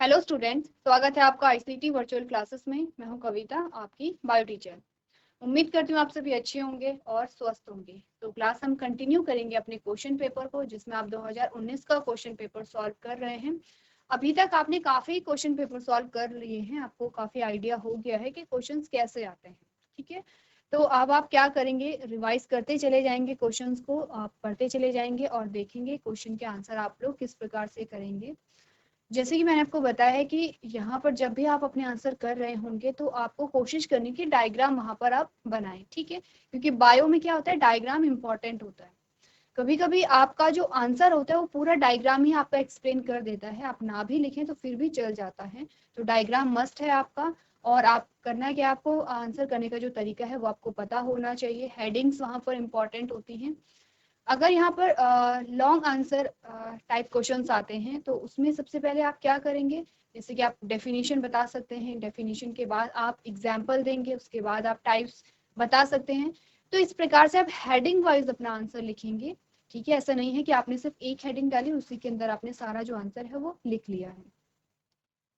Hello students, स्वागत है आपका आईसीटी वर्चुअल क्लासेस में। मैं हूं कविता, आपकी बायो टीचर। उम्मीद करती हूँ आप सभी अच्छे होंगे और स्वस्थ होंगे। तो क्लास हम कंटिन्यू करेंगे अपने क्वेश्चन पेपर को, जिसमें आप 2019 का क्वेश्चन पेपर सॉल्व कर रहे हैं। अभी तक आपने काफी क्वेश्चन पेपर सॉल्व कर लिए हैं, आपको काफी आइडिया हो गया है कि क्वेश्चन कैसे आते हैं। ठीक है, तो अब आप क्या करेंगे, रिवाइज करते चले जाएंगे, क्वेश्चंस को आप पढ़ते चले जाएंगे और देखेंगे क्वेश्चन के आंसर आप लोग किस प्रकार से करेंगे। जैसे कि मैंने आपको बताया है कि यहाँ पर जब भी आप अपने आंसर कर रहे होंगे तो आपको कोशिश करनी कि डायग्राम वहां पर आप बनाएं। ठीक है, क्योंकि बायो में क्या होता है, डायग्राम इंपॉर्टेंट होता है। कभी कभी आपका जो आंसर होता है वो पूरा डायग्राम ही आपका एक्सप्लेन कर देता है, आप ना भी लिखें तो फिर भी चल जाता है। तो डायग्राम मस्ट है आपका। और आप करना क्या, आपको आंसर करने का जो तरीका है वो आपको पता होना चाहिए। हेडिंग्स वहां पर इंपॉर्टेंट होती हैं। अगर यहाँ पर लॉन्ग आंसर टाइप क्वेश्चंस आते हैं तो उसमें सबसे पहले आप क्या करेंगे, जैसे कि आप डेफिनेशन बता सकते हैं, डेफिनेशन के बाद आप एग्जाम्पल देंगे, उसके बाद आप टाइप्स बता सकते हैं। तो इस प्रकार से आप हेडिंग वाइज अपना आंसर लिखेंगे। ठीक है, ऐसा नहीं है कि आपने सिर्फ एक हेडिंग डाली उसी के अंदर आपने सारा जो आंसर है वो लिख लिया है।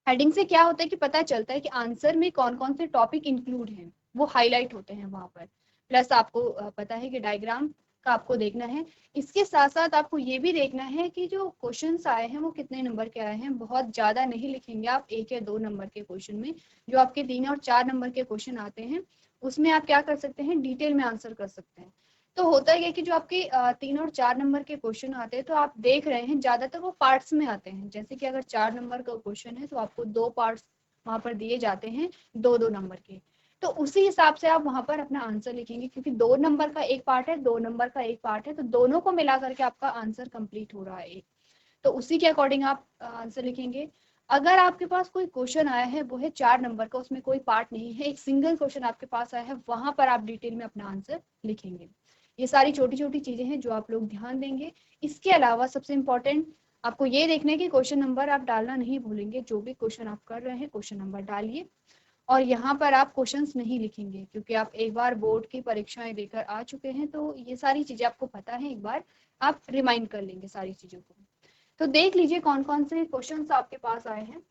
हेडिंग से क्या होता है कि पता चलता है कि आंसर में कौन कौन से टॉपिक इंक्लूड हैं, वो हाईलाइट होते हैं वहां पर। प्लस आपको पता है कि डायग्राम का आपको देखना है। इसके साथ साथ आपको ये भी देखना है कि जो क्वेश्चंस आए हैं वो कितने नंबर के आए हैं। बहुत ज्यादा नहीं लिखेंगे आप, 1 या 2 नंबर के क्वेश्चन में। जो आपके 3 और 4 नंबर के क्वेश्चन आते हैं उसमें आप क्या कर सकते हैं, डिटेल में आंसर कर सकते हैं। तो होता है कि जो आपके 3 और 4 नंबर के क्वेश्चन आते हैं तो आप देख रहे हैं ज्यादातर वो पार्ट्स में आते हैं। जैसे कि अगर 4 नंबर का क्वेश्चन है तो आपको 2 पार्ट्स वहां पर दिए जाते हैं, 2-2 नंबर के। तो उसी हिसाब से आप वहां पर अपना आंसर लिखेंगे, क्योंकि 2 नंबर का एक पार्ट है, 2 नंबर का एक पार्ट है, तो दोनों को मिला करके आपका आंसर कंप्लीट हो रहा है एक। तो उसी के अकॉर्डिंग आप आंसर लिखेंगे। अगर आपके पास कोई क्वेश्चन आया है वो है 4 नंबर का, उसमें कोई पार्ट नहीं है, एक सिंगल क्वेश्चन आपके पास आया है, वहां पर आप डिटेल में अपना आंसर लिखेंगे। ये सारी छोटी छोटी चीजें हैं जो आप लोग ध्यान देंगे। इसके अलावा सबसे इम्पोर्टेंट आपको ये देखना है कि क्वेश्चन नंबर आप डालना नहीं भूलेंगे। जो भी क्वेश्चन आप कर रहे हैं क्वेश्चन नंबर डालिए। और यहाँ पर आप क्वेश्चंस नहीं लिखेंगे, क्योंकि आप एक बार बोर्ड की परीक्षाएं देकर आ चुके हैं, तो ये सारी चीजें आपको पता है। एक बार आप रिमाइंड कर लेंगे सारी चीजों को। तो देख लीजिए कौन कौन से क्वेश्चंस आपके पास आए हैं।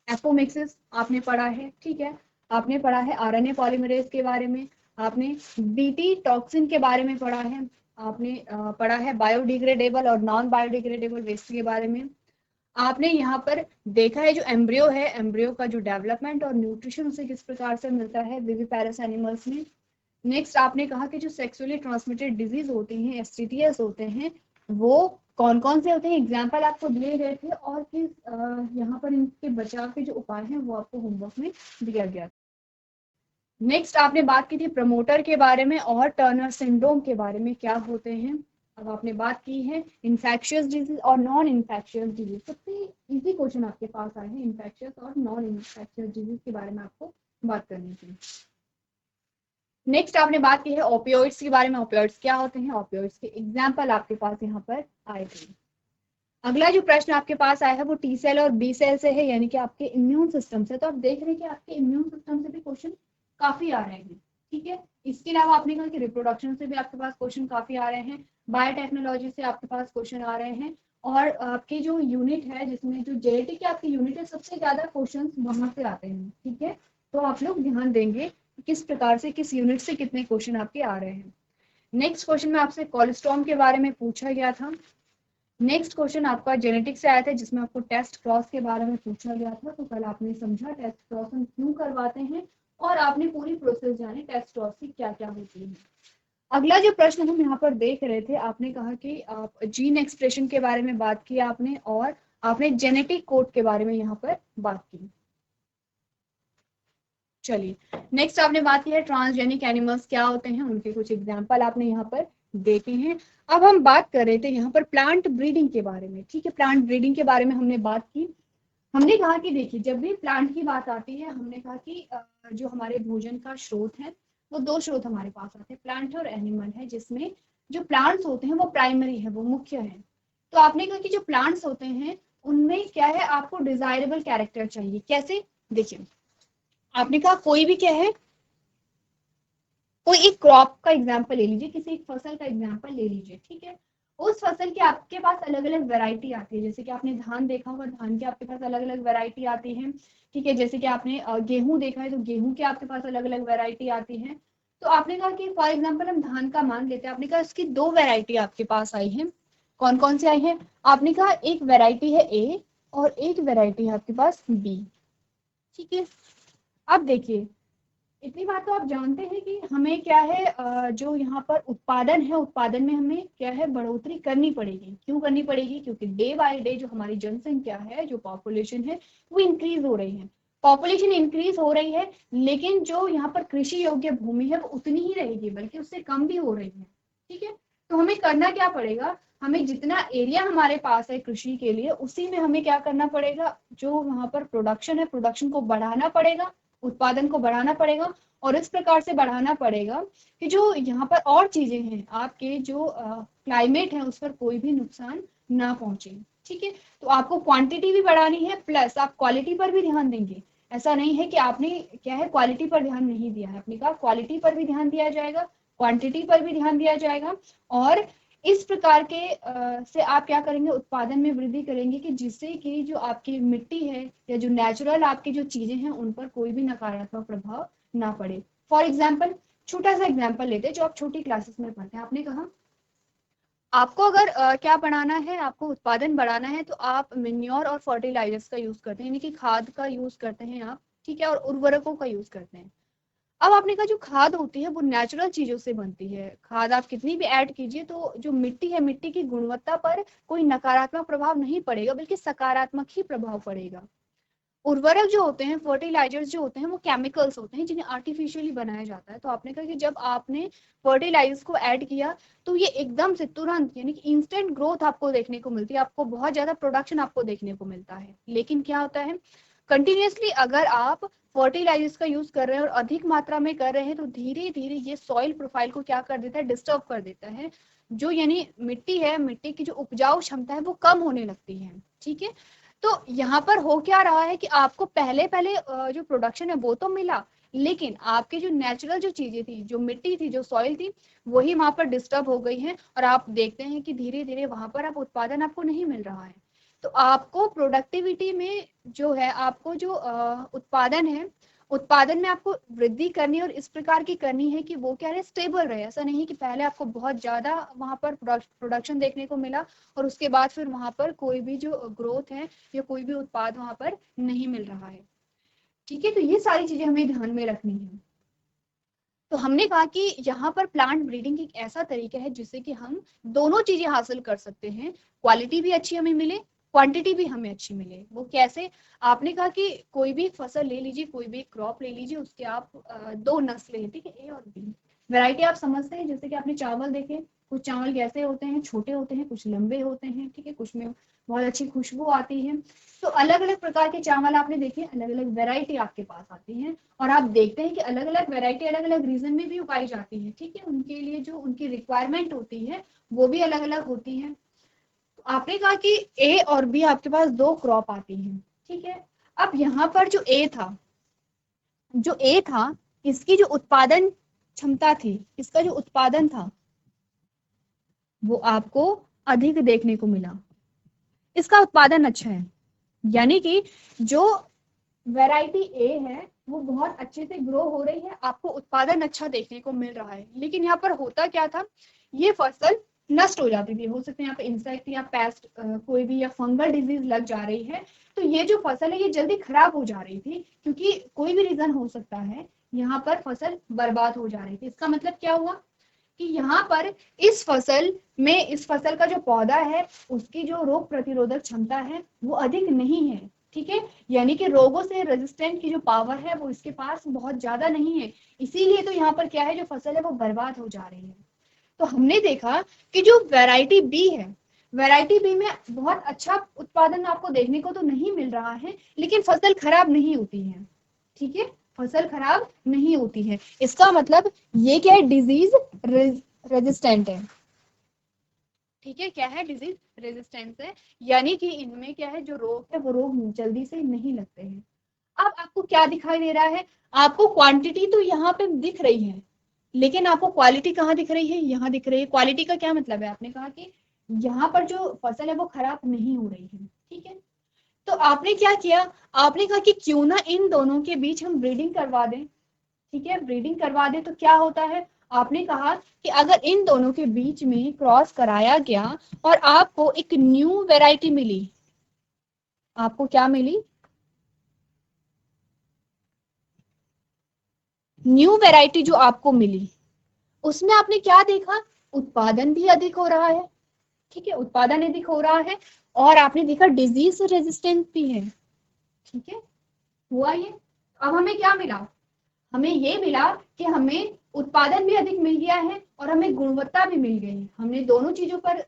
एपोमिक्सिस आपने पढ़ा है, ठीक है। आपने पढ़ा है आरएनए पॉलीमरेज के बारे में। आपने बीटी टॉक्सिन के बारे में पढ़ा है। आपने पढ़ा है बायोडिग्रेडेबल और नॉन बायोडिग्रेडेबल वेस्ट के बारे में। आपने यहाँ पर देखा है जो एम्ब्रियो है, एम्ब्रियो का जो डेवलपमेंट और न्यूट्रिशन उसे किस प्रकार से मिलता है विविपेरस एनिमल्स में। नेक्स्ट आपने कहा कि जो सेक्सुअली ट्रांसमिटेड डिजीज होती हैं, एसटीटीएस होते हैं, वो कौन कौन से होते हैं, एग्जाम्पल आपको दिए गए थे, और किस यहाँ पर इनके बचाव के जो उपाय हैं वो आपको होमवर्क में दिया गया। नेक्स्ट आपने बात की थी प्रमोटर के बारे में और टर्नर सिंड्रोम के बारे में, क्या होते हैं। अब आपने बात की है इन्फेक्शियस डिजीज और नॉन इन्फेक्शियस डिजीज। सबसे इजी क्वेश्चन आपके पास आए हैं, इन्फेक्शियस और नॉन इन्फेक्शियस डिजीज के बारे में आपको बात करनी थी। नेक्स्ट आपने बात की है ओपियोइड्स के बारे में। ओपियोइड्स क्या होते हैं, ओपियोइड्स के एग्जाम्पल आपके पास यहाँ पर आए थे। अगला जो प्रश्न आपके पास आया है वो टी सेल और बी सेल से है, यानी कि आपके इम्यून सिस्टम से। तो आप देख रहे हैं कि आपके इम्यून सिस्टम से भी क्वेश्चन काफी आ रहे हैं, ठीक है। इसके अलावा आपने कहा कि रिप्रोडक्शन से भी आपके पास क्वेश्चन काफी आ रहे हैं, बायोटेक्नोलॉजी से आपके पास क्वेश्चन आ रहे हैं, और आपकी जो यूनिट है जिसमें जो जेनेटिक की आपकी यूनिट है, सबसे ज्यादा क्वेश्चन वहां से आते हैं, ठीक है। तो आप लोग ध्यान देंगे किस प्रकार से, किस यूनिट से कितने क्वेश्चन आपके आ रहे हैं। नेक्स्ट क्वेश्चन में आपसे कोलेस्ट्रॉम के बारे में पूछा गया था। नेक्स्ट क्वेश्चन आपका जेनेटिक्स से आया था, जिसमें आपको टेस्ट क्रॉस के बारे में पूछा गया था। तो कल आपने समझा टेस्ट क्रॉस हम क्यों करवाते हैं, और आपने पूरी प्रोसेस जानी टेस्ट क्रॉस की क्या क्या होती है। अगला जो प्रश्न हम यहाँ पर देख रहे थे, आपने कहा कि आप जीन एक्सप्रेशन के बारे में बात की आपने, और आपने जेनेटिक कोड के बारे में यहाँ पर बात की। चलिए नेक्स्ट आपने बात की है ट्रांसजेनिक एनिमल्स क्या होते हैं, उनके कुछ एग्जाम्पल आपने यहाँ पर देखे हैं। अब हम बात कर रहे थे यहाँ पर प्लांट ब्रीडिंग के बारे में, ठीक है। प्लांट ब्रीडिंग के बारे में हमने बात की। हमने कहा कि देखिए जब भी प्लांट की बात आती है, हमने कहा कि जो हमारे भोजन का स्रोत है वो 2 स्रोत हमारे पास आते हैं, प्लांट और एनिमल है, जिसमें जो प्लांट्स होते हैं वो प्राइमरी है, वो मुख्य है। तो आपने कहा कि जो प्लांट्स होते हैं उनमें क्या है, आपको डिजायरेबल कैरेक्टर चाहिए। कैसे, देखिए आपने कहा कोई भी क्या है, कोई एक क्रॉप का एग्जाम्पल ले लीजिए, किसी एक फसल का एग्जाम्पल ले लीजिए, ठीक है। उस फसल की आपके पास अलग अलग वैरायटी आती है। जैसे कि आपने धान देखा होगा, धान के आपके पास अलग अलग वैरायटी आती है। ठीक है, जैसे कि आपने गेहूं देखा है तो गेहूं के आपके पास अलग अलग वैरायटी आती है। तो आपने कहा कि फॉर एग्जाम्पल हम धान का मान लेते हैं, आपने कहा इसकी दो वैरायटी आपके पास आई है। कौन कौन सी आई है? आपने कहा एक वैरायटी है ए और एक वैरायटी है आपके पास बी। ठीक है, अब देखिए इतनी बात तो आप जानते हैं कि हमें क्या है, जो यहाँ पर उत्पादन है, उत्पादन में हमें क्या है, बढ़ोतरी करनी पड़ेगी। क्यों करनी पड़ेगी? क्योंकि डे बाय डे जो हमारी जनसंख्या है, जो पॉपुलेशन है, वो इंक्रीज हो रही है। पॉपुलेशन इंक्रीज हो रही है, लेकिन जो यहाँ पर कृषि योग्य भूमि है वो उतनी ही रहेगी, बल्कि उससे कम भी हो रही है। ठीक है, तो हमें करना क्या पड़ेगा, हमें जितना एरिया हमारे पास है कृषि के लिए, उसी में हमें क्या करना पड़ेगा, जो वहां पर प्रोडक्शन है, प्रोडक्शन को बढ़ाना पड़ेगा, उत्पादन को बढ़ाना पड़ेगा। और इस प्रकार से बढ़ाना पड़ेगा कि जो यहाँ पर और चीजें हैं, आपके जो क्लाइमेट है उस पर कोई भी नुकसान ना पहुंचे। ठीक है, तो आपको क्वांटिटी भी बढ़ानी है, प्लस आप क्वालिटी पर भी ध्यान देंगे। ऐसा नहीं है कि आपने क्या है क्वालिटी पर ध्यान नहीं दिया है, आपने कहा क्वालिटी पर भी ध्यान दिया जाएगा, क्वांटिटी पर भी ध्यान दिया जाएगा। और इस प्रकार के से आप क्या करेंगे, उत्पादन में वृद्धि करेंगे कि जिससे कि जो आपकी मिट्टी है या जो नेचुरल आपकी जो चीजें हैं उन पर कोई भी नकारात्मक प्रभाव ना पड़े। फॉर एग्जाम्पल, छोटा सा एग्जाम्पल लेते हैं जो आप छोटी क्लासेस में पढ़ते हैं। आपने कहा आपको अगर क्या बढ़ाना है, आपको उत्पादन बढ़ाना है, तो आप मिन्योर और फर्टिलाइजर्स का यूज करते हैं, यानी कि खाद का यूज करते हैं आप। ठीक है, और उर्वरकों का यूज करते हैं। अब आपने कहा जो खाद होती है वो नेचुरल चीजों से बनती है, खाद आप कितनी भी ऐड कीजिए तो जो मिट्टी है, मिट्टी की गुणवत्ता पर कोई नकारात्मक प्रभाव नहीं पड़ेगा, बल्कि सकारात्मक ही प्रभाव पड़ेगा। उर्वरक जो होते हैं, फर्टिलाइजर्स जो होते हैं, वो केमिकल्स होते हैं जिन्हें आर्टिफिशियली बनाया जाता है। तो आपने कहा कि जब आपने फर्टिलाइजर्स को ऐड किया तो ये एकदम से तुरंत, यानी कि इंस्टेंट ग्रोथ आपको देखने को मिलती है, आपको बहुत ज्यादा प्रोडक्शन आपको देखने को मिलता है। लेकिन क्या होता है, कंटिन्यूअसली अगर आप फर्टिलाइजर्स का यूज कर रहे हैं और अधिक मात्रा में कर रहे हैं, तो धीरे धीरे ये सॉइल प्रोफाइल को क्या कर देता है, डिस्टर्ब कर देता है। जो यानी मिट्टी है, मिट्टी की जो उपजाऊ क्षमता है वो कम होने लगती है। ठीक है, तो यहाँ पर हो क्या रहा है कि आपको पहले पहले जो प्रोडक्शन है वो तो मिला, लेकिन आपके जो नेचुरल जो चीजें थी, जो मिट्टी थी, जो सॉइल थी, वही वहां पर डिस्टर्ब हो गई है। और आप देखते हैं कि धीरे धीरे वहां पर आप उत्पादन आपको नहीं मिल रहा है। तो आपको प्रोडक्टिविटी में जो है, आपको जो उत्पादन है, उत्पादन में आपको वृद्धि करनी और इस प्रकार की करनी है कि वो क्या है, स्टेबल रहे। ऐसा नहीं कि पहले आपको बहुत ज्यादा वहां पर प्रोडक्शन देखने को मिला और उसके बाद फिर वहां पर कोई भी जो ग्रोथ है या कोई भी उत्पाद वहां पर नहीं मिल रहा है। ठीक है, तो ये सारी चीजें हमें ध्यान में रखनी है। तो हमने कहा कि यहाँ पर प्लांट ब्रीडिंग एक ऐसा तरीका है जिससे कि हम दोनों चीजें हासिल कर सकते हैं, क्वालिटी भी अच्छी हमें मिले, क्वांटिटी भी हमें अच्छी मिले। वो कैसे? आपने कहा कि कोई भी फसल ले लीजिए, कोई भी क्रॉप ले लीजिए, उसके आप दो नस्लें हैं, ठीक है, ए और बी। वैरायटी आप समझते हैं, जैसे कि आपने चावल देखे, कुछ चावल कैसे होते हैं, छोटे होते हैं, कुछ लंबे होते हैं। ठीक है, कुछ में बहुत अच्छी खुशबू आती है। तो अलग अलग प्रकार के चावल आपने देखे, अलग अलग वैरायटी आपके पास आती है। और आप देखते हैं कि अलग अलग वैरायटी अलग अलग रीजन में भी उगाई जाती है। ठीक है, उनके लिए जो उनकी रिक्वायरमेंट होती है वो भी अलग अलग होती है। तो आपने कहा कि ए और बी आपके पास दो क्रॉप आती हैं। ठीक है, अब यहाँ पर जो ए था, जो ए था, इसकी जो उत्पादन क्षमता थी, इसका जो उत्पादन था वो आपको अधिक देखने को मिला, इसका उत्पादन अच्छा है। यानी कि जो वैरायटी ए है वो बहुत अच्छे से ग्रो हो रही है, आपको उत्पादन अच्छा देखने को मिल रहा है। लेकिन यहाँ पर होता क्या था, ये फसल नष्ट हो जाती थी। हो सकता है यहाँ पे इंसेक्ट या पेस्ट कोई भी या फंगल डिजीज लग जा रही है, तो ये जो फसल है ये जल्दी खराब हो जा रही थी, क्योंकि कोई भी रीजन हो सकता है, यहाँ पर फसल बर्बाद हो जा रही थी। इसका मतलब क्या हुआ कि यहाँ पर इस फसल में, इस फसल का जो पौधा है उसकी जो रोग प्रतिरोधक क्षमता है वो अधिक नहीं है। ठीक है, यानी कि रोगों से रेजिस्टेंट की जो पावर है वो इसके पास बहुत ज्यादा नहीं है। इसीलिए तो यहाँ पर क्या है, जो फसल है वो बर्बाद हो जा रही है। तो हमने देखा कि जो वैरायटी बी है, वैरायटी बी में बहुत अच्छा उत्पादन आपको देखने को तो नहीं मिल रहा है, लेकिन फसल खराब नहीं होती है। ठीक है, फसल खराब नहीं होती है। इसका मतलब ये क्या है, डिजीज रेजिस्टेंट है। ठीक है, क्या है, डिजीज रेजिस्टेंस है, यानी कि इनमें क्या है, जो रोग है वो रोग जल्दी से नहीं लगते हैं। अब आपको क्या दिखाई दे रहा है, आपको क्वांटिटी तो यहाँ पे दिख रही है, लेकिन आपको क्वालिटी कहाँ दिख रही है, यहाँ दिख रही है। क्वालिटी का क्या मतलब है, आपने कहा कि यहाँ पर जो फसल है वो खराब नहीं हो रही है, ठीक है। तो आपने क्या किया, आपने कहा कि क्यों ना इन दोनों के बीच हम ब्रीडिंग करवा दें, ठीक है, ब्रीडिंग करवा दें। तो क्या होता है, आपने कहा कि अगर इन दोनों के बीच में क्रॉस कराया गया और आपको एक न्यू वैरायटी मिली, आपको क्या मिली, न्यू वैरायटी जो आपको मिली, उसमें आपने क्या देखा, उत्पादन भी अधिक हो रहा है, ठीक है, उत्पादन अधिक हो रहा है, और आपने देखा डिजीज रेजिस्टेंस भी है, ठीक है, हुआ ये। अब हमें क्या मिला, हमें ये मिला कि हमें उत्पादन भी अधिक मिल गया है और हमें गुणवत्ता भी मिल गई है। हमने दोनों चीजों पर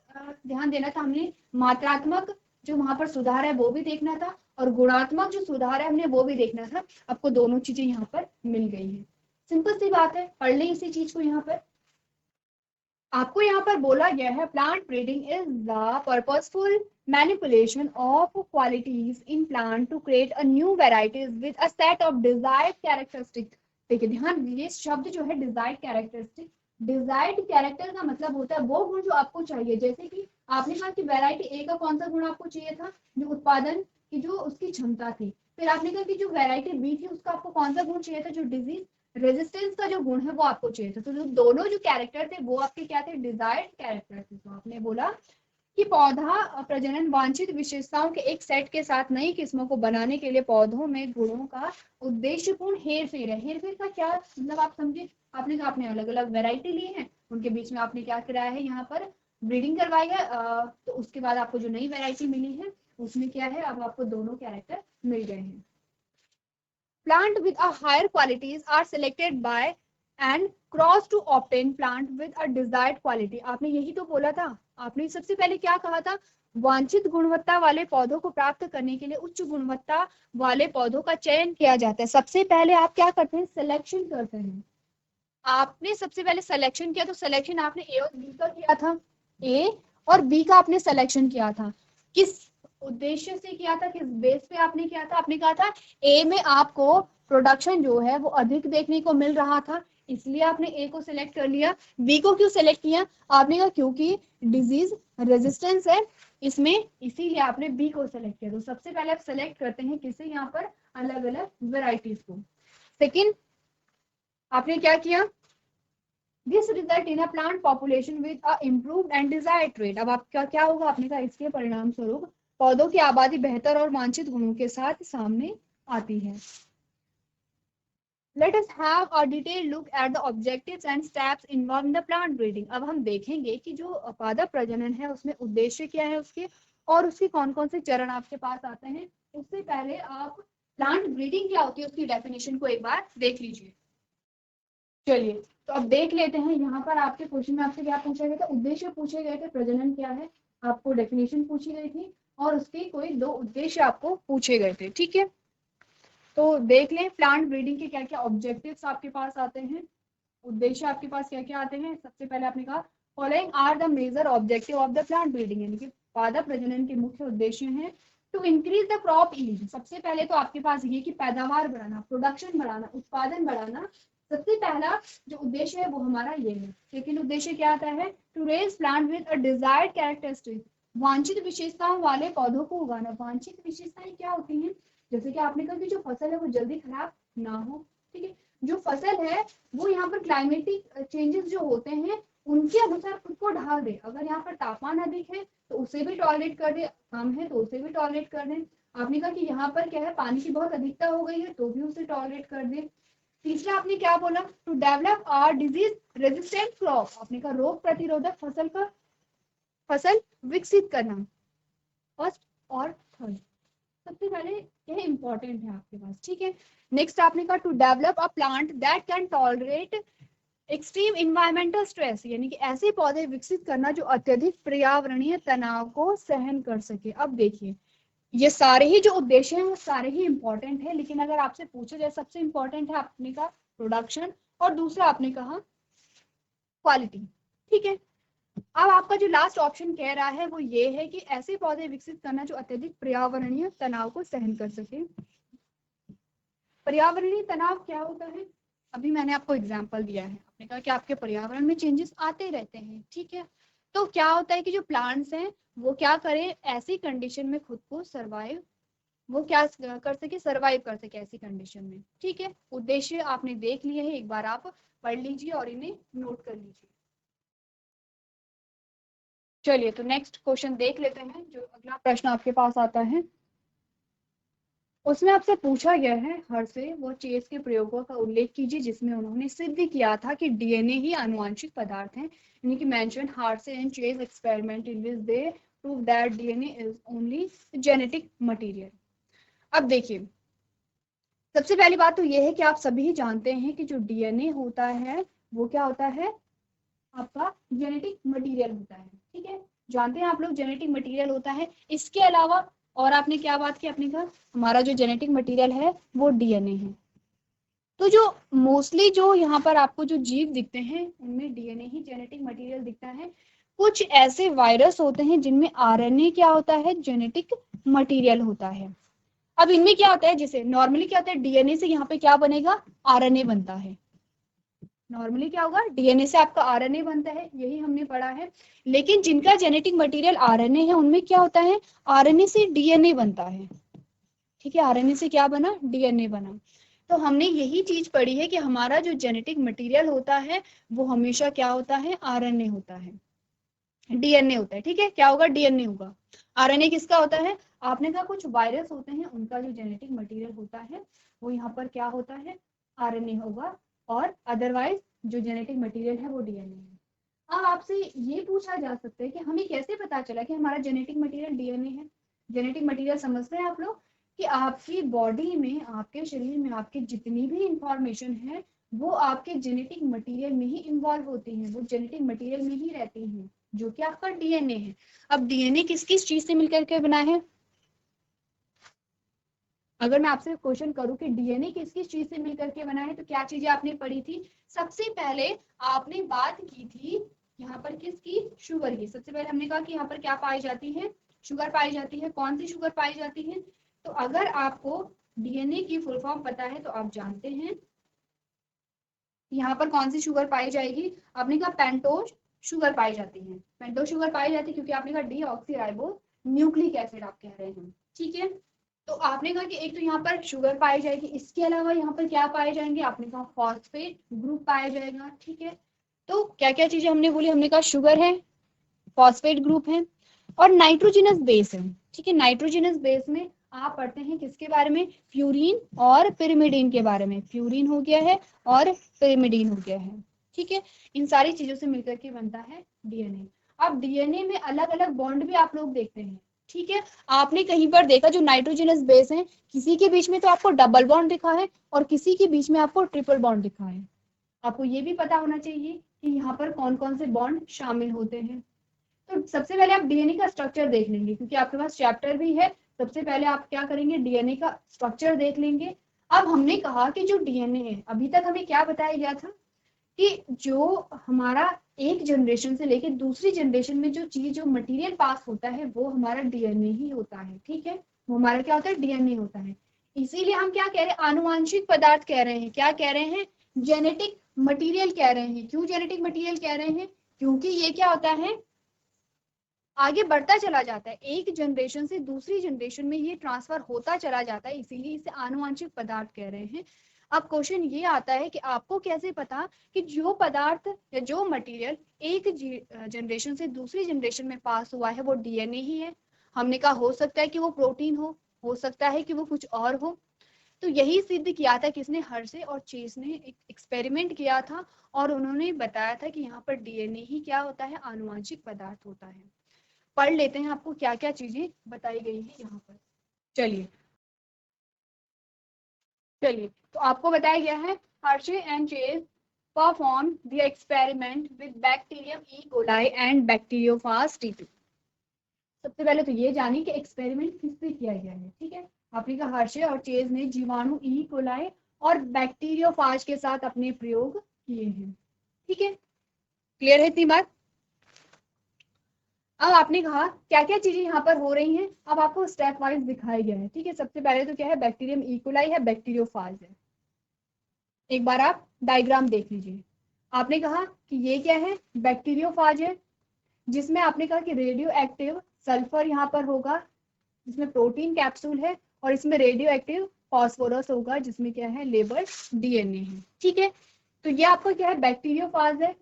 ध्यान देना था, हमने मात्रात्मक जो वहां पर सुधार है वो भी देखना था, और गुणात्मक जो सुधार है हमने वो भी देखना था। आपको दोनों चीजें यहाँ पर मिल गई है, सिंपल सी बात है, पढ़ लें इसी चीज को। यहाँ पर आपको यहाँ पर बोला गया है plant breeding is the purposeful manipulation of qualities in plant to create a new varieties with a set of desired characteristic. देखिए ध्यान दीजिए, शब्द जो है डिजायर्ड कैरेक्टरिस्टिक, डिजायर्ड कैरेक्टर का मतलब होता है वो गुण जो आपको चाहिए। जैसे कि आपने कहा कि वेराइटी ए का कौन सा गुण आपको चाहिए था, जो उत्पादन की जो उसकी क्षमता थी। फिर आपने कहा कि जो वेराइटी बी थी उसका आपको कौन सा गुण चाहिए था, जो डिजीज रेजिस्टेंस का जो गुण है वो आपको चाहिए था। तो जो दोनों जो कैरेक्टर थे वो आपके क्या थे, डिजायर्ड कैरेक्टर थे। तो आपने बोला कि पौधा प्रजनन वांछित विशेषताओं के एक सेट के साथ नई किस्मों को बनाने के लिए पौधों में गुणों का उद्देश्यपूर्ण हेरफेर है। हेरफेर का क्या मतलब आप समझे, आपने कहा आपने अलग अलग वैरायटी ली है, उनके बीच में आपने क्या कराया है, यहाँ पर ब्रीडिंग करवाई है, तो उसके बाद आपको जो नई वैरायटी मिली है उसमें क्या है, अब आपको दोनों कैरेक्टर मिल गए हैं। Plant with a higher qualities are selected by and cross to obtain plant with a desired quality। आपने यही तो बोला था, आपने सबसे पहले क्या कहा था, वांछित गुणवत्ता वाले पौधों को प्राप्त करने के लिए उच्च गुणवत्ता वाले पौधों का चयन किया जाता है। सबसे पहले आप क्या करते हैं, सिलेक्शन करते हैं। आपने सबसे पहले सिलेक्शन किया, तो सिलेक्शन आपने ए और बी का किया था, ए और बी का आपने सिलेक्शन किया था। किस उद्देश्य से किया था, किस बेस पे आपने किया था, आपने कहा था ए में आपको प्रोडक्शन जो है वो अधिक देखने को मिल रहा था, इसलिए आपने ए को सिलेक्ट कर लिया। बी को क्यों सिलेक्ट किया, आपने कहा क्योंकि डिजीज रेजिस्टेंस है इसमें, इसीलिए आपने बी को सिलेक्ट किया। तो सबसे पहले आप सिलेक्ट करते हैं किसे, यहाँ पर अलग अलग वेराइटीज को। सेकेंड आपने क्या किया, this result in a plant population with a improved and desired trade. अब आपका क्या होगा, आपने कहा इसके परिणाम स्वरूप पौधों की आबादी बेहतर और वांछित गुणों के साथ सामने आती है। Let us have a detailed look at the objectives and steps involved in the plant breeding। अब हम देखेंगे कि जो पादप प्रजनन है उसमें उद्देश्य क्या है उसके, और उसके कौन कौन से चरण आपके पास आते हैं। उससे पहले आप प्लांट ब्रीडिंग क्या होती है उसकी डेफिनेशन को एक बार देख लीजिए। चलिए तो अब देख लेते हैं, यहाँ पर आपके क्वेश्चन में आपसे क्या पूछा गया था, उद्देश्य पूछे गए थे, प्रजनन क्या है, आपको डेफिनेशन पूछी गई थी, और उसके कोई दो उद्देश्य आपको पूछे गए थे, ठीक है। तो देख लें प्लांट ब्रीडिंग के क्या क्या ऑब्जेक्टिव्स आपके पास आते हैं, उद्देश्य आपके पास क्या क्या आते हैं। सबसे पहले आपने कहा following are the major objective of the plant breeding, यानी कि पादप प्रजनन के मुख्य उद्देश्य हैं। To increase the crop yield, सबसे पहले तो आपके पास ये कि पैदावार बढ़ाना, प्रोडक्शन बढ़ाना, उत्पादन बढ़ाना, सबसे पहला जो उद्देश्य है वो हमारा ये है। सेकेंड उद्देश्य क्या आता है, to raise plant with a desired characteristic, वांछित विशेषताओं वाले पौधों को उगाना। वांछित विशेषताएं क्या होती हैं, जैसे कि आपने कहा कि जो फसल है वो जल्दी खराब ना हो, ठीक है, जो फसल है वो यहाँ पर क्लाइमेटिक चेंजेस जो होते हैं उनके अनुसार खुद को ढाल दे। अगर यहाँ पर तापमान अधिक है तो उसे भी टॉलरेट कर दे, कम है तो उसे भी टॉलरेट कर दे। आपने कहा कि यहाँ पर क्या है, पानी की बहुत अधिकता हो गई है तो भी उसे टॉलरेट कर दे। तीसरा आपने क्या बोला, to develop are disease resistant crop, आपने कहा रोग प्रतिरोधक फसल विकसित करना। फर्स्ट और थर्ड सबसे पहले यह इंपॉर्टेंट है आपके पास, ठीक है। नेक्स्ट आपने कहा to develop a plant that can tolerate extreme environmental stress, यानी कि ऐसे पौधे विकसित करना जो अत्यधिक पर्यावरणीय तनाव को सहन कर सके। अब देखिए ये सारे ही जो उद्देश्य हैं वो सारे ही इंपॉर्टेंट है, लेकिन अगर आपसे पूछा जाए सबसे इंपॉर्टेंट है आपने कहा प्रोडक्शन, और दूसरा आपने कहा क्वालिटी, ठीक है। अब आपका जो लास्ट ऑप्शन कह रहा है वो ये है कि ऐसे पौधे विकसित करना जो अत्यधिक पर्यावरणीय तनाव को सहन कर सके। पर्यावरणीय तनाव क्या होता है, अभी मैंने आपको एग्जांपल दिया है, आपने कहा कि आपके पर्यावरण में चेंजेस आते रहते हैं, ठीक है। तो क्या होता है कि जो प्लांट्स हैं वो क्या करें, ऐसी कंडीशन में खुद को सरवाइव, वो क्या कर सके, सरवाइव कर सके ऐसी कंडीशन में। ठीक है, उद्देश्य आपने देख लिए हैं, एक बार आप पढ़ लीजिए और इन्हें नोट कर लीजिए। चलिए तो नेक्स्ट क्वेश्चन देख लेते हैं। जो अगला प्रश्न आपके पास आता है उसमें आपसे पूछा गया है हर्शे व चेस के प्रयोगों का उल्लेख कीजिए जिसमें उन्होंने सिद्ध किया था कि डीएनए ही आनुवंशिक पदार्थ है। यानी कि mention Hershey and chess experiment in which they prove that DNA is only genetic material. अब देखिए, सबसे पहली बात तो ये है कि आप सभी जानते हैं कि जो डीएनए होता है वो क्या होता है, आपका जेनेटिक मटेरियल होता है। ठीक है, जानते हैं आप लोग जेनेटिक मटेरियल होता है। इसके अलावा और आपने क्या बात की, आपने कहा हमारा जो जेनेटिक मटेरियल है वो डीएनए है। तो जो मोस्टली जो यहाँ पर आपको जो जीव दिखते हैं उनमें डीएनए ही जेनेटिक मटेरियल दिखता है। कुछ ऐसे वायरस होते हैं जिनमें आरएनए क्या होता है, जेनेटिक मटेरियल होता है। अब इनमें क्या होता है, जैसे नॉर्मली क्या होता है, डीएनए से यहाँ पे क्या बनेगा, आरएनए बनता है। नॉर्मली क्या होगा, डीएनए से आपका आरएनए बनता है, यही हमने पढ़ा है। लेकिन जिनका जेनेटिक मटेरियल आरएनए है उनमें क्या होता है, आरएनए से डीएनए बनता है। ठीक है, आरएनए से क्या बना, डीएनए बना। तो हमने यही चीज पढ़ी है कि हमारा जो जेनेटिक मटेरियल होता है वो हमेशा क्या होता है, आरएनए होता है, डीएनए होता है। ठीक है, क्या होगा, डीएनए होगा। आरएनए किसका होता है, आपने कहा कुछ वायरस होते हैं उनका जो जेनेटिक मटेरियल होता है वो यहाँ पर क्या होता है, आरएनए होगा, और अदरवाइज जो जेनेटिक मटेरियल है वो डीएनए है। अब आपसे ये पूछा जा सकता है कि हमें कैसे पता चला कि हमारा जेनेटिक मटेरियल डीएनए है। जेनेटिक मटेरियल समझते हैं आप लोग कि आपकी बॉडी में, आपके शरीर में आपके जितनी भी इंफॉर्मेशन है वो आपके जेनेटिक मटेरियल में ही इन्वॉल्व होती है, वो जेनेटिक मटेरियल में ही रहती है, जो कि आपका डीएनए है। अब डीएनए किस किस चीज से मिलकर के बना है, अगर मैं आपसे क्वेश्चन करूं कि डीएनए किस किस चीज से मिलकर के बना है तो क्या चीजें आपने पढ़ी थी, सबसे पहले आपने बात की थी यहाँ पर किसकी, शुगर की। सबसे पहले हमने कहा कि यहाँ पर क्या पाई जाती है, शुगर पाई जाती है। कौन सी शुगर पाई जाती है, तो अगर आपको डीएनए की फुल फॉर्म पता है तो आप जानते हैं यहाँ पर कौन सी शुगर पाई जाएगी, आपने कहा पेंटोज शुगर पाई जाती है। पेंटोज शुगर पाई जाती है क्योंकि आपने कहा डीऑक्सीराइबो न्यूक्लिक एसिड आप कह रहे हैं। ठीक है, तो आपने कहा कि एक तो यहाँ पर शुगर पाई जाएगी, इसके अलावा यहाँ पर क्या पाए जाएंगे, आपने कहा फॉस्फेट ग्रुप पाया जाएगा। ठीक है, तो क्या क्या चीजें हमने बोली, हमने कहा शुगर है, फॉस्फेट ग्रुप है और नाइट्रोजनस बेस है। ठीक है, नाइट्रोजनस बेस में आप पढ़ते हैं किसके बारे में, फ्यूरीन और पिरिमिडीन के बारे में। फ्यूरीन हो गया है और पिरिमिडीन हो गया है। ठीक है, इन सारी चीजों से मिलकर के बनता है डीएनए। अब डीएनए में अलग अलग बॉन्ड भी आप लोग देखते हैं। ठीक है, आपने कहीं पर देखा जो नाइट्रोजनस बेस है किसी के बीच में तो आपको डबल बॉन्ड दिखा है और किसी के बीच में आपको ट्रिपल बॉन्ड दिखा है। आपको ये भी पता होना चाहिए कि यहाँ पर कौन कौन से बॉन्ड शामिल होते हैं। तो सबसे पहले आप डीएनए का स्ट्रक्चर देख लेंगे क्योंकि आपके पास चैप्टर भी है। सबसे पहले आप क्या करेंगे, डीएनए का स्ट्रक्चर देख लेंगे। अब हमने कहा कि जो डीएनए है, अभी तक हमें क्या बताया गया था कि जो हमारा एक जनरेशन से लेकर दूसरी जनरेशन में जो चीज, जो मटेरियल पास होता है वो हमारा डीएनए ही होता है। ठीक है, वो हमारा क्या होता है, डीएनए होता है। इसीलिए हम क्या कह रहे हैं, आनुवांशिक पदार्थ कह रहे हैं। क्या कह रहे हैं, जेनेटिक मटेरियल कह रहे हैं। क्यों जेनेटिक मटेरियल कह रहे हैं, क्योंकि ये क्या होता है, आगे बढ़ता चला जाता है, एक जनरेशन से दूसरी जनरेशन में ये ट्रांसफर होता चला जाता है, इसीलिए इसे आनुवांशिक पदार्थ कह रहे हैं। अब क्वेश्चन ये आता है कि आपको कैसे पता कि जो पदार्थ या जो मटेरियल एक जनरेशन से दूसरी जनरेशन में पास हुआ है वो डीएनए ही है। हमने कहा हो सकता है कि वो प्रोटीन हो सकता है कि वो कुछ और हो। तो यही सिद्ध किया था किसने, हर्शे और चेस ने एक एक्सपेरिमेंट किया था और उन्होंने बताया था कि यहाँ पर डीएनए ही क्या होता है, आनुवांशिक पदार्थ होता है। पढ़ लेते हैं आपको क्या क्या चीजें बताई गई है यहाँ पर। चलिए चलिए, तो आपको बताया गया है Hershey and Chase perform the experiment with bacterium E coli and bacteriophage टी2। सबसे पहले तो ये जानिए कि एक्सपेरिमेंट किससे किया गया है। ठीक है, आपने कहा हर्शे और चेस ने जीवाणु ई कोलाई और बैक्टीरियोफाज के साथ अपने प्रयोग किए हैं। ठीक है, क्लियर है इतनी बात। अब आपने कहा क्या क्या चीजें यहाँ पर हो रही हैं, अब आपको स्टेप वाइज दिखाया गया है। ठीक है, सबसे पहले तो क्या है, बैक्टीरियम इकोलाई है, बैक्टीरियोफाज है। एक बार आप डायग्राम देख लीजिए। आपने कहा कि ये क्या है, बैक्टीरियोफाज है। जिसमें आपने कहा कि रेडियो एक्टिव सल्फर यहाँ पर होगा, जिसमें प्रोटीन कैप्सूल है, और इसमें रेडियो एक्टिव फॉस्फोरस होगा, जिसमें क्या है, लेबल डीएनए है। ठीक है, तो ये आपका क्या है, बैक्टीरियोफाज है।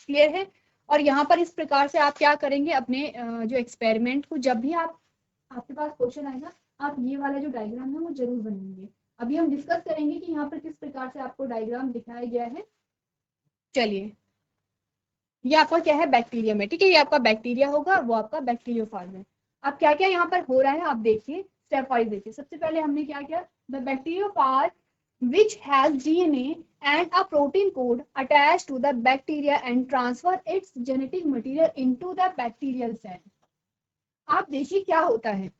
क्लियर है। और यहाँ पर इस प्रकार से आप क्या करेंगे, अपने जो एक्सपेरिमेंट को, जब भी आपके पास क्वेश्चन आएगा, आप ये वाला जो डायग्राम है वो जरूर बनाएंगे। अभी हम डिस्कस करेंगे कि यहाँ पर किस प्रकार से आपको डायग्राम दिखाया गया है। चलिए, ये आपका क्या है, बैक्टीरिया में। ठीक है, ये आपका बैक्टीरिया होगा, वो आपका बैक्टीरियोफाज है। अब क्या क्या यहाँ पर हो रहा है आप देखिए, स्टेप वाइज देखिए। सबसे पहले हमने क्या किया, the bacteriophage which has DNA and a protein code attached to the bacteria and transfer its genetic material into the bacterial cell। आप देखिए क्या होता है।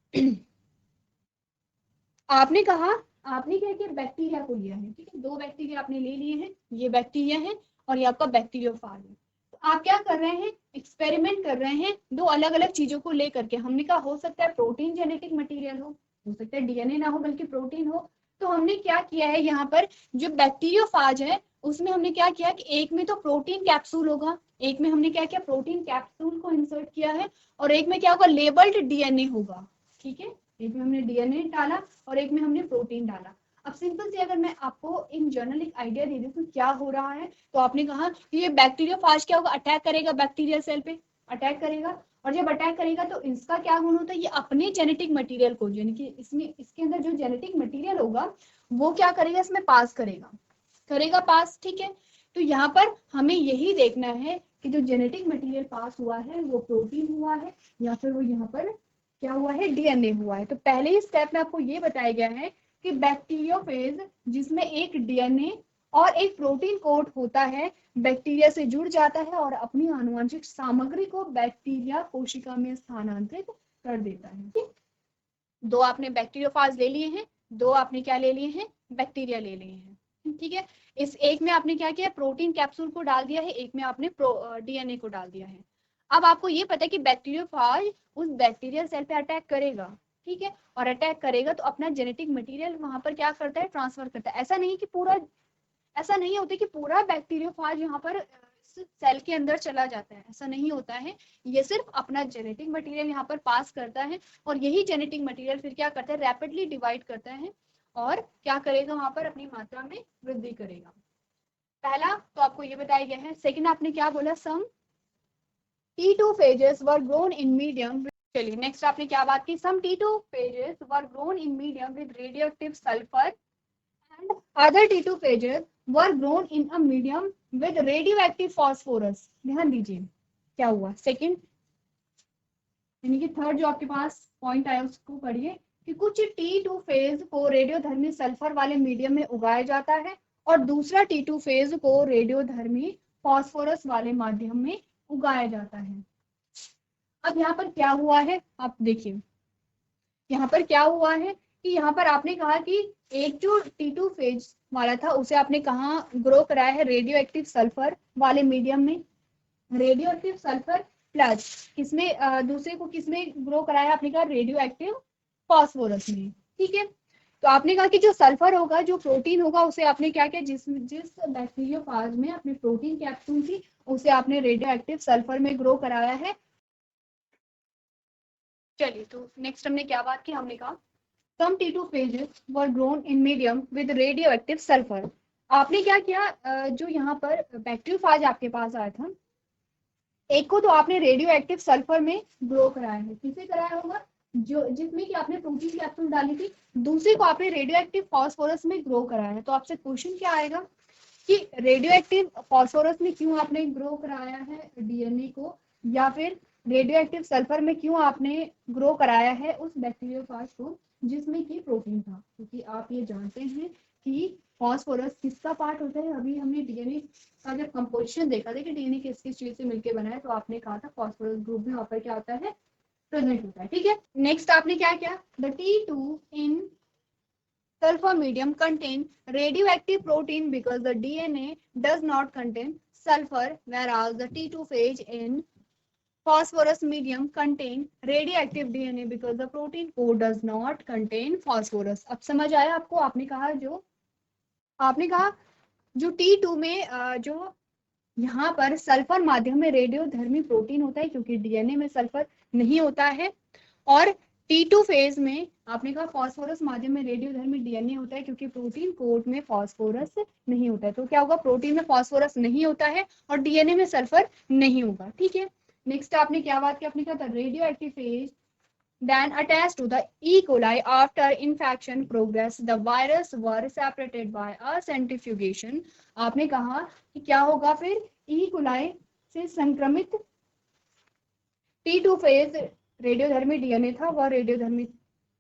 आपने कहा, आपने क्या किया, बैक्टीरिया को लिया है। ठीक है, दो बैक्टीरिया आपने ले लिए हैं, ये बैक्टीरिया है और ये आपका बैक्टीरियोफाज है। तो आप क्या कर रहे हैं, एक्सपेरिमेंट कर रहे हैं दो अलग अलग चीजों को लेकर के। हमने कहा हो सकता है प्रोटीन जेनेटिक मटेरियल हो सकता है डीएनए ना हो बल्कि प्रोटीन हो। तो हमने क्या किया है, यहाँ पर जो बैक्टीरियोफाज है उसमें हमने क्या किया कि एक में तो प्रोटीन कैप्सूल होगा, एक में हमने क्या किया, प्रोटीन कैप्सूल को इंसर्ट किया है, और एक में क्या होगा, लेबल्ड डीएनए होगा। ठीक है, एक में हमने डीएनए डाला और एक में हमने प्रोटीन डाला। अब सिंपल से अगर मैं आपको इन जनरल एक आइडिया दे दूं कि क्या हो रहा है, तो आपने कहा कि ये बैक्टीरियोफाज क्या होगा, अटैक करेगा बैक्टीरियल सेल पे, अटैक करेगा। और जब अटैक करेगा तो इसका क्या गुण होता है, ये अपने जेनेटिक मटेरियल को, यानी कि इसमें इसके अंदर जो जेनेटिक मटेरियल होगा वो क्या करेगा, इसमें पास करेगा पास। ठीक है, तो यहाँ पर हमें यही देखना है कि जो जेनेटिक मटेरियल पास हुआ है वो प्रोटीन हुआ है या फिर वो यहाँ पर क्या हुआ है, डीएनए हुआ है। तो पहले ही स्टेप में आपको ये बताया गया है कि बैक्टीरियोफेज जिसमें एक डीएनए और एक प्रोटीन कोड होता है, बैक्टीरिया से जुड़ जाता है और अपनी आनुवंशिक सामग्री को बैक्टीरिया कोशिका में स्थानांतरित कर देता है। दो आपने बैक्टीरियोफाज ले लिए हैं, दो आपने क्या ले लिए हैं, बैक्टीरिया ले लिए हैं। ठीक है, इस एक में आपने क्या किया, प्रोटीन कैप्सूल को डाल दिया है, एक में आपने डीएनए को डाल दिया है। अब आपको ये पता है कि बैक्टीरियोफाज उस बैक्टीरियल सेल पे अटैक करेगा। ठीक है, और अटैक करेगा तो अपना जेनेटिक मटेरियल वहां पर क्या करता है, ट्रांसफर करता है। ऐसा नहीं होता कि पूरा बैक्टीरियोफाज यहाँ पर सेल के अंदर चला जाता है, ऐसा नहीं होता है। ये सिर्फ अपना जेनेटिक मटेरियल यहाँ पर पास करता है और यही जेनेटिक मटेरियल फिर क्या करता है, रैपिडली डिवाइड करता है और क्या करेगा, वहां पर अपनी मात्रा में वृद्धि करेगा। पहला तो आपको ये बताया गया है। सेकंड आपने क्या बोला, सम T2 phages were grown in medium। चलिए नेक्स्ट आपने क्या बात की, some T2 phages were grown in medium with radioactive sulfur and other T2 phages were grown in a medium with radioactive phosphorus। ध्यान दीजिए क्या हुआ, सेकंड यानी कि थर्ड जो आपके पास पॉइंट आया उसको पढ़िए कि कुछ T2 फेज को रेडियोधर्मी सल्फर वाले मीडियम में उगाया जाता है और दूसरा T2 फेज को रेडियोधर्मी फॉस्फोरस वाले माध्यम में उगाया जाता है। अब यहाँ पर क्या हुआ है, आप देखिए यहाँ पर क्या हुआ है कि यहाँ पर आपने कहा कि एक जो T2 फेज वाला था उसे आपने कहा ग्रो कराया है, रेडियो एक्टिव सल्फर वाले मीडियम में, रेडियो एक्टिव सल्फर प्लस किसमें, दूसरे को किसमें ग्रो कराया, आपने कहा रेडियो एक्टिव फॉस्फोरस में। ठीक है, तो आपने कहा कि जो सल्फर होगा, जो प्रोटीन होगा, उसे आपने क्या किया, जिस बैक्टीरियोफाज में अपनी प्रोटीन कैप्सूल थी उसे आपने रेडियो एक्टिव सल्फर में ग्रो कराया है। चलिए, तो नेक्स्ट हमने क्या बात की, हमने कहा some T2 phages were grown in medium with radioactive sulfur। आपने क्या किया, जो यहाँ पर बैक्टीरियोफाज आपके पास आया था, एक को तो आपने रेडियो एक्टिव सल्फर में ग्रो कराया है, किसे कराया होगा, जो जिसमें कि आपने प्रोटीन कैप्सूल डाली थी, दूसरे को आपने रेडियो एक्टिव फॉस्फोरस में ग्रो कराया है। तो आपसे क्वेश्चन क्या आएगा कि रेडियो एक्टिव फॉस्फोरस में क्यों आपने ग्रो कराया है डीएनए को, या फिर रेडियो एक्टिव सल्फर में क्यों आपने ग्रो कराया है उस बैक्टीरियोफाज को जिसमें कि प्रोटीन था। क्योंकि आप ये जानते हैं कि फॉस्फोरस किसका पार्ट होता है, अभी हमने डीएनए का जब कंपोजिशन देखा था कि डीएनए किस किस चीज से मिलकर बना है, तो आपने कहा था फॉस्फोरस ग्रुप भी वहां पर क्या होता है, प्रेजेंट होता है। ठीक है, नेक्स्ट आपने क्या किया, the T2 in sulfur medium contain radioactive protein because the DNA does not contain sulfur, whereas the T2 phase in phosphorus medium contain radioactive DNA because the protein code does not contain phosphorus। अब समझ आया आपको, आपने कहा जो T2 में जो यहाँ पर सल्फर माध्यम में रेडियोधर्मी प्रोटीन होता है क्योंकि डीएनए में सल्फर नहीं होता है। और T2 फेज में आपने कहा फॉस्फोरस माध्यम में रेडियोधर्मी डीएनए होता है क्योंकि प्रोटीन कोट में फॉस्फोरस नहीं होता है। तो क्या होगा, प्रोटीन में फॉस्फोरस नहीं होता है और डीएनए में सल्फर नहीं होगा। ठीक है, नेक्स्ट आपने क्या बात की, आपने कहा था radio active phase then attached to the E. coli after infection progress the virus were separated by a centrifugation। आपने कहा कि क्या होगा फिर, E. coli से संक्रमित T2 फेज रेडियोधर्मी डीएनए था, वह रेडियोधर्मी,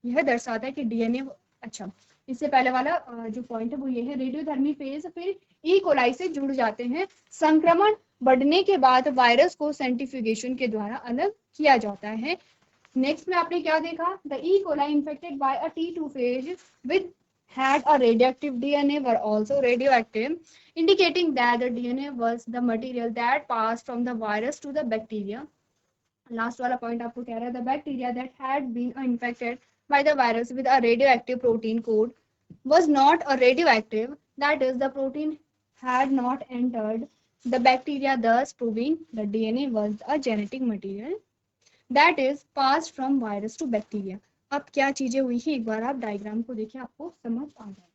यह दर्शाता है कि डीएनए, अच्छा इससे पहले वाला जो पॉइंट है वो ये है, रेडियोधर्मी फेज फिर ई कोलाई से जुड़ जाते हैं। संक्रमण बढ़ने के बाद वायरस को सेंट्रीफ्यूगेशन के द्वारा अलग किया जाता है। नेक्स्ट में आपने क्या देखा, the E coli infected by a T2 phase with had a radioactive DNA were also radioactive, indicating that the DNA was the material that passed from the virus to the bacteria। Last वाला point आपको कह रहा है, the bacteria that had been infected by the virus with a radioactive protein code was not a radioactive, that is the protein had not entered the bacteria, thus proving the DNA was a genetic material that is passed from virus to bacteria। अब क्या चीजें हुई है, एक बार आप diagram को देखिए, आपको समझ आ जाएगा।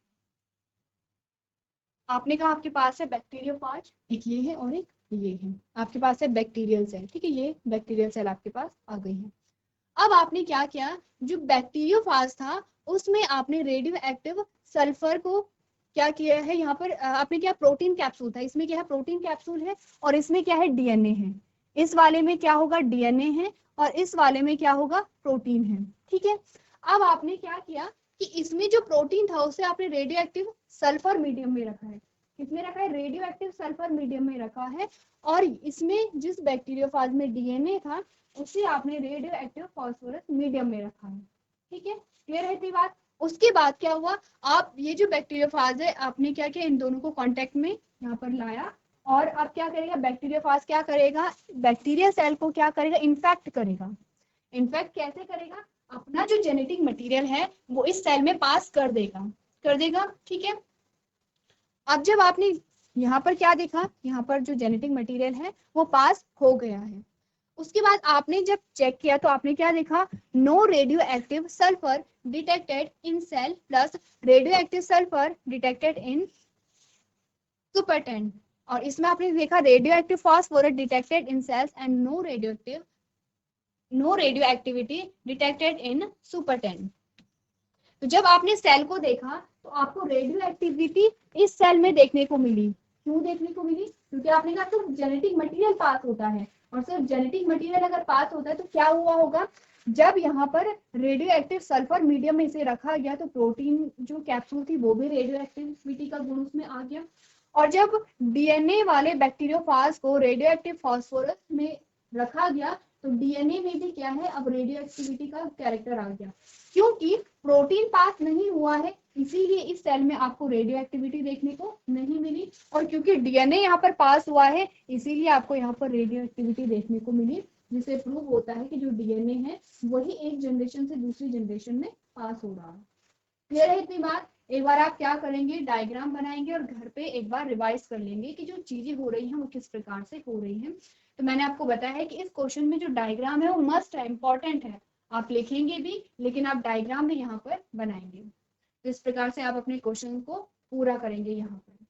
आपने कहा आपके पास है बैक्टीरियोफाज, एक ये है और एक ये है, आपके पास है बैक्टीरियल सेल। ठीक है, ये बैक्टीरियल सेल आपके पास आ गई है। अब आपने क्या किया, जो बैक्टीरियोफाज था उसमें आपने रेडियो एक्टिव सल्फर को क्या किया है, यहाँ पर आपने क्या, प्रोटीन कैप्सूल था, इसमें क्या है, प्रोटीन कैप्सूल है और इसमें क्या है, डीएनए है। इस वाले में क्या होगा, डीएनए है और इस वाले में क्या होगा, प्रोटीन है। ठीक है, अब आपने क्या किया कि इसमें जो प्रोटीन था उसे आपने रेडियो एक्टिव सल्फर मीडियम में रखा है। किसमें रखा है, रेडियो एक्टिव सल्फर मीडियम में रखा है। और इसमें जिस बैक्टीरियोफाज में डीएनए था उसे आपने रेडियो एक्टिव फॉस्फोरस मीडियम में रखा है। ठीक है, क्लियर है बात। उसके बाद क्या हुआ, आप ये जो बैक्टीरियोफाज है आपने क्या किया, इन दोनों को कांटेक्ट में यहाँ पर लाया और अब क्या करेगा, बैक्टीरियोफाज क्या करेगा, बैक्टीरिया सेल को क्या करेगा, इन्फेक्ट करेगा। इन्फेक्ट कैसे करेगा, अपना जो जेनेटिक मटेरियल है वो इस सेल में पास कर देगा। ठीक है, अब जब आपने यहाँ पर क्या देखा, यहाँ पर जो जेनेटिक मटेरियल है वो पास हो गया है। उसके बाद आपने जब चेक किया तो आपने क्या देखा, no radioactive sulphur detected in cell plus radioactive sulphur detected in super 10। और इसमें आपने देखा radioactive phosphorus detected in cells and no radioactivity detected in super 10। तो जब आपने सेल को देखा तो आपको रेडियो एक्टिविटी इस सेल में देखने को मिली। क्यों देखने को मिली, क्योंकि आपने कहा सिर्फ जेनेटिक मटेरियल पास होता है और सिर्फ जेनेटिक मटेरियल अगर पास होता है तो क्या हुआ होगा, जब यहाँ पर रेडियो एक्टिव सल्फर मीडियम में इसे रखा गया तो प्रोटीन जो कैप्सूल थी वो भी रेडियो एक्टिविटी का गुण उसमें आ गया। और जब डीएनए वाले बैक्टीरियोफाज को रेडियो एक्टिव फॉस्फोरस में रखा गया तो डीएनए में भी क्या है, अब रेडियो एक्टिविटी का कैरेक्टर आ गया। क्योंकि प्रोटीन पास नहीं हुआ है इसीलिए इस सेल में आपको रेडियो एक्टिविटी देखने को नहीं मिली, और क्योंकि डीएनए यहाँ पर पास हुआ है इसीलिए आपको यहाँ पर रेडियो एक्टिविटी देखने को मिली, जिससे प्रूव होता है कि जो डीएनए है वही एक जनरेशन से दूसरी जनरेशन में पास हो रहा है। क्लियर है इतनी बात। एक बार आप क्या करेंगे, डायग्राम बनाएंगे और घर पे एक बार रिवाइज कर लेंगे कि जो चीजें हो रही हैं वो किस प्रकार से हो रही हैं। तो मैंने आपको बताया है कि इस क्वेश्चन में जो डायग्राम है वो मस्ट है, इंपॉर्टेंट है, आप लिखेंगे भी लेकिन आप डायग्राम भी यहाँ पर बनाएंगे। तो इस प्रकार से आप अपने क्वेश्चन को पूरा करेंगे यहाँ पर।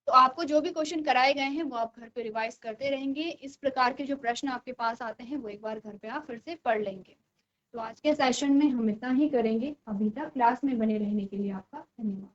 तो आपको जो भी क्वेश्चन कराए गए हैं वो आप घर पे रिवाइज करते रहेंगे। इस प्रकार के जो प्रश्न आपके पास आते हैं वो एक बार घर पे आप फिर से पढ़ लेंगे। तो आज के सेशन में हम इतना ही करेंगे। अभी तक क्लास में बने रहने के लिए आपका धन्यवाद।